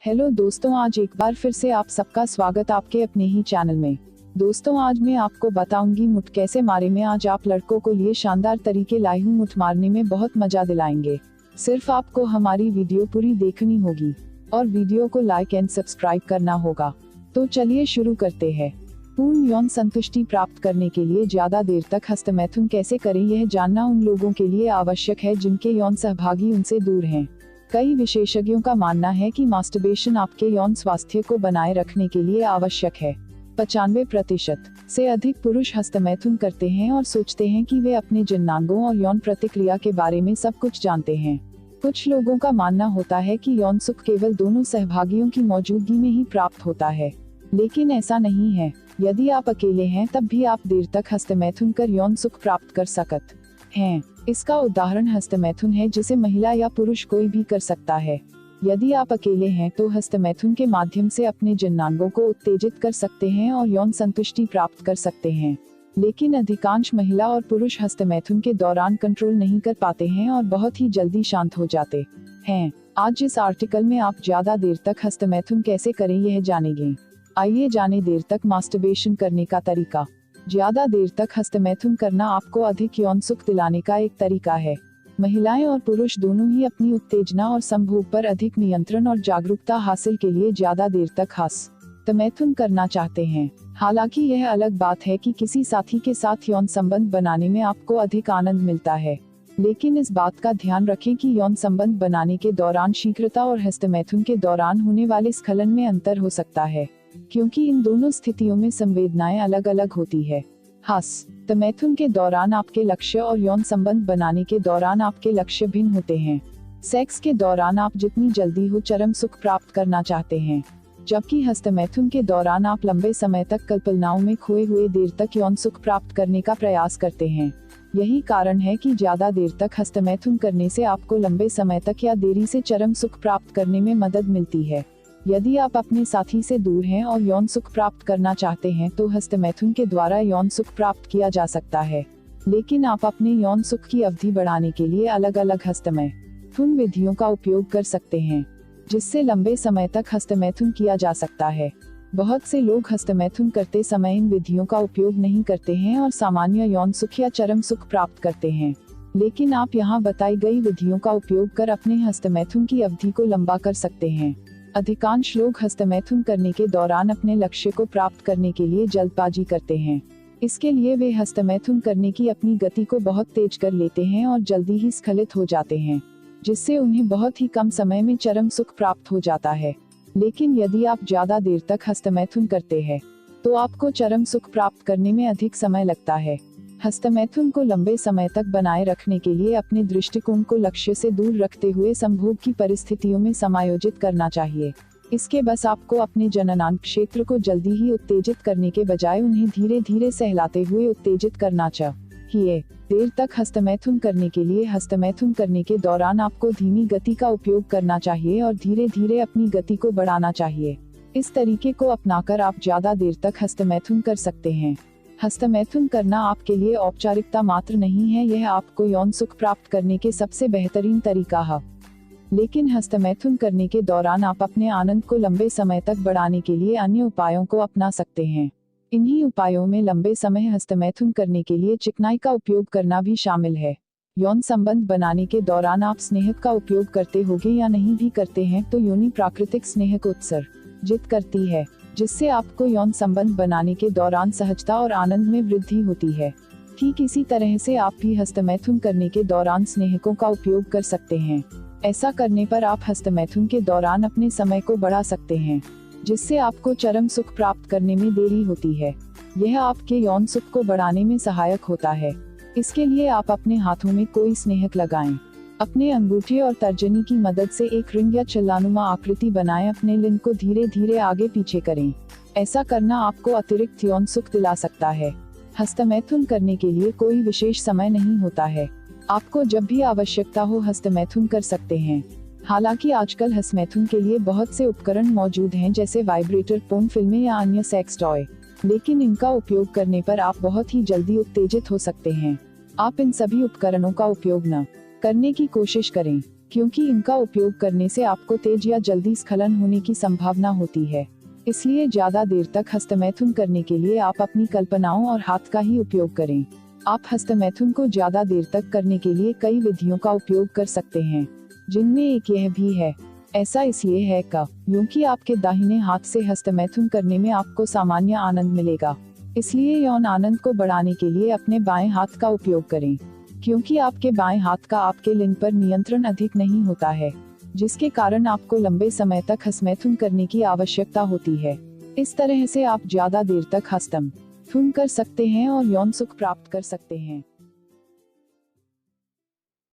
Hello दोस्तों, आज एक बार फिर से आप सबका स्वागत आपके अपने ही चैनल में। दोस्तों, आज मैं आपको बताऊंगी मुठ कैसे मारे में आज आप लड़कों को लिए शानदार तरीके लाई हूँ। मुठ मारने में बहुत मजा दिलाएंगे। सिर्फ आपको हमारी वीडियो पूरी देखनी होगी और वीडियो को लाइक एंड सब्सक्राइब करना होगा। तो चलिए शुरू करते हैं। पूर्ण यौन संतुष्टि प्राप्त करने के लिए ज्यादा देर तक हस्तमैथुन कैसे करें, यह जानना उन लोगों के लिए आवश्यक है जिनके यौन सहभागी उनसे दूर हैं। कई विशेषज्ञों का मानना है कि मास्टरबेशन आपके यौन स्वास्थ्य को बनाए रखने के लिए आवश्यक है। 95% से अधिक पुरुष हस्तमैथुन करते हैं और सोचते हैं कि वे अपने जननांगों और यौन प्रतिक्रिया के बारे में सब कुछ जानते हैं। कुछ लोगों का मानना होता है कि यौन सुख केवल दोनों सहभागियों की मौजूदगी में ही प्राप्त होता है, लेकिन ऐसा नहीं है। यदि आप अकेले हैं तब भी आप देर तक हस्तमैथुन कर यौन सुख प्राप्त कर सकते हैं। इसका उदाहरण हस्तमैथुन है जिसे महिला या पुरुष कोई भी कर सकता है। यदि आप अकेले हैं तो हस्तमैथुन के माध्यम से अपने जननांगों को उत्तेजित कर सकते हैं और यौन संतुष्टि प्राप्त कर सकते हैं। लेकिन अधिकांश महिला और पुरुष हस्तमैथुन के दौरान कंट्रोल नहीं कर पाते हैं और बहुत ही जल्दी शांत हो जाते हैं। आज इस आर्टिकल में आप ज्यादा देर तक हस्तमैथुन कैसे करें यह जानेंगे। आइए जाने देर तक मास्टरबेशन करने का तरीका। ज्यादा देर तक हस्तमैथुन करना आपको अधिक यौन सुख दिलाने का एक तरीका है। महिलाएं और पुरुष दोनों ही अपनी उत्तेजना और संभोग पर अधिक नियंत्रण और जागरूकता हासिल के लिए ज्यादा देर तक हस्तमैथुन करना चाहते हैं। हालांकि यह अलग बात है कि किसी साथी के साथ यौन संबंध बनाने में आपको अधिक आनंद मिलता है, लेकिन इस बात का ध्यान रखें कि यौन संबंध बनाने के दौरान शीघ्रता और हस्तमैथुन के दौरान होने वाले स्खलन में अंतर हो सकता है, क्योंकि इन दोनों स्थितियों में संवेदनाएं अलग अलग होती है। हस्तमैथुन के दौरान आपके लक्ष्य और यौन संबंध बनाने के दौरान आपके लक्ष्य भिन्न होते हैं। सेक्स के दौरान आप जितनी जल्दी हो चरम सुख प्राप्त करना चाहते हैं, जबकि हस्तमैथुन के दौरान आप लंबे समय तक कल्पनाओं में खोए हुए देर तक यौन सुख प्राप्त करने का प्रयास करते हैं। यही कारण है कि ज्यादा देर तक हस्तमैथुन करने से आपको लंबे समय तक या देरी से चरम सुख प्राप्त करने में मदद मिलती है। यदि आप अपने साथी से दूर हैं और यौन सुख प्राप्त करना चाहते हैं तो हस्तमैथुन के द्वारा यौन सुख प्राप्त किया जा सकता है, लेकिन आप अपने यौन सुख की अवधि बढ़ाने के लिए अलग अलग हस्तमैथुन विधियों का उपयोग कर सकते हैं, जिससे लंबे समय तक हस्तमैथुन किया जा सकता है। बहुत से लोग हस्तमैथुन करते समय इन विधियों का उपयोग नहीं करते हैं और सामान्य यौन सुख या चरम सुख प्राप्त करते हैं, लेकिन आप यहाँ बताई गई विधियों का उपयोग कर अपने हस्तमैथुन की अवधि को लंबा कर सकते हैं। अधिकांश लोग हस्तमैथुन करने के दौरान अपने लक्ष्य को प्राप्त करने के लिए जल्दबाजी करते हैं। इसके लिए वे हस्तमैथुन करने की अपनी गति को बहुत तेज कर लेते हैं और जल्दी ही स्खलित हो जाते हैं, जिससे उन्हें बहुत ही कम समय में चरम सुख प्राप्त हो जाता है। लेकिन यदि आप ज्यादा देर तक हस्तमैथुन करते हैं तो आपको चरम सुख प्राप्त करने में अधिक समय लगता है। हस्तमैथुन को लंबे समय तक बनाए रखने के लिए अपने दृष्टिकोण को लक्ष्य से दूर रखते हुए संभोग की परिस्थितियों में समायोजित करना चाहिए। इसके बस आपको अपने जननांग क्षेत्र को जल्दी ही उत्तेजित करने के बजाय उन्हें धीरे धीरे सहलाते हुए उत्तेजित करना चाहिए। देर तक हस्तमैथुन करने के लिए हस्तमैथुन करने के दौरान आपको धीमी गति का उपयोग करना चाहिए और धीरे धीरे अपनी गति को बढ़ाना चाहिए। इस तरीके को अपनाकर आप ज्यादा देर तक हस्तमैथुन कर सकते हैं। हस्तमैथुन करना आपके लिए औपचारिकता मात्र नहीं है, यह आपको यौन सुख प्राप्त करने के सबसे बेहतरीन तरीका है। लेकिन हस्तमैथुन करने के दौरान आप अपने आनंद को लंबे समय तक बढ़ाने के लिए अन्य उपायों को अपना सकते हैं। इन्हीं उपायों में लंबे समय हस्तमैथुन करने के लिए चिकनाई का उपयोग करना भी शामिल है। यौन संबंध बनाने के दौरान आप स्नेहक का उपयोग करते होंगे या नहीं भी करते हैं तो योनि प्राकृतिक स्नेहक उत्सर्जित करती है, जिससे आपको यौन संबंध बनाने के दौरान सहजता और आनंद में वृद्धि होती है। ठीक इसी तरह से आप भी हस्तमैथुन करने के दौरान स्नेहकों का उपयोग कर सकते हैं। ऐसा करने पर आप हस्तमैथुन के दौरान अपने समय को बढ़ा सकते हैं, जिससे आपको चरम सुख प्राप्त करने में देरी होती है। यह आपके यौन सुख को बढ़ाने में सहायक होता है। इसके लिए आप अपने हाथों में कोई स्नेहक लगाएं। अपने अंगूठे और तर्जनी की मदद से एक रिंग या छल्लानुमा आकृति बनाएं। अपने लिंग को धीरे धीरे आगे पीछे करें। ऐसा करना आपको अतिरिक्त यौन सुख दिला सकता है। हस्तमैथुन करने के लिए कोई विशेष समय नहीं होता है। आपको जब भी आवश्यकता हो हस्तमैथुन कर सकते हैं। हालांकि आजकल हस्तमैथुन के लिए बहुत से उपकरण मौजूद हैं, जैसे वाइब्रेटर, पोर्न फिल्में या अन्य सेक्स टॉय, लेकिन इनका उपयोग करने पर आप बहुत ही जल्दी उत्तेजित हो सकते हैं। आप इन सभी उपकरणों का उपयोग न करने की कोशिश करें, क्योंकि इनका उपयोग करने से आपको तेज या जल्दी स्खलन होने की संभावना होती है। इसलिए ज्यादा देर तक हस्तमैथुन करने के लिए आप अपनी कल्पनाओं और हाथ का ही उपयोग करें। आप हस्तमैथुन को ज्यादा देर तक करने के लिए कई विधियों का उपयोग कर सकते हैं, जिनमें एक यह भी है। ऐसा इसलिए है क्योंकि आपके दाहिने हाथ से हस्तमैथुन करने में आपको सामान्य आनंद मिलेगा। इसलिए यौन आनंद को बढ़ाने के लिए अपने बाएं हाथ का उपयोग करें, क्योंकि आपके बाएं हाथ का आपके लिंग पर नियंत्रण अधिक नहीं होता है, जिसके कारण आपको लंबे समय तक हस्तमैथुन करने की आवश्यकता होती है। इस तरह से आप ज्यादा देर तक हस्तमैथुन कर सकते हैं और यौन सुख प्राप्त कर सकते हैं।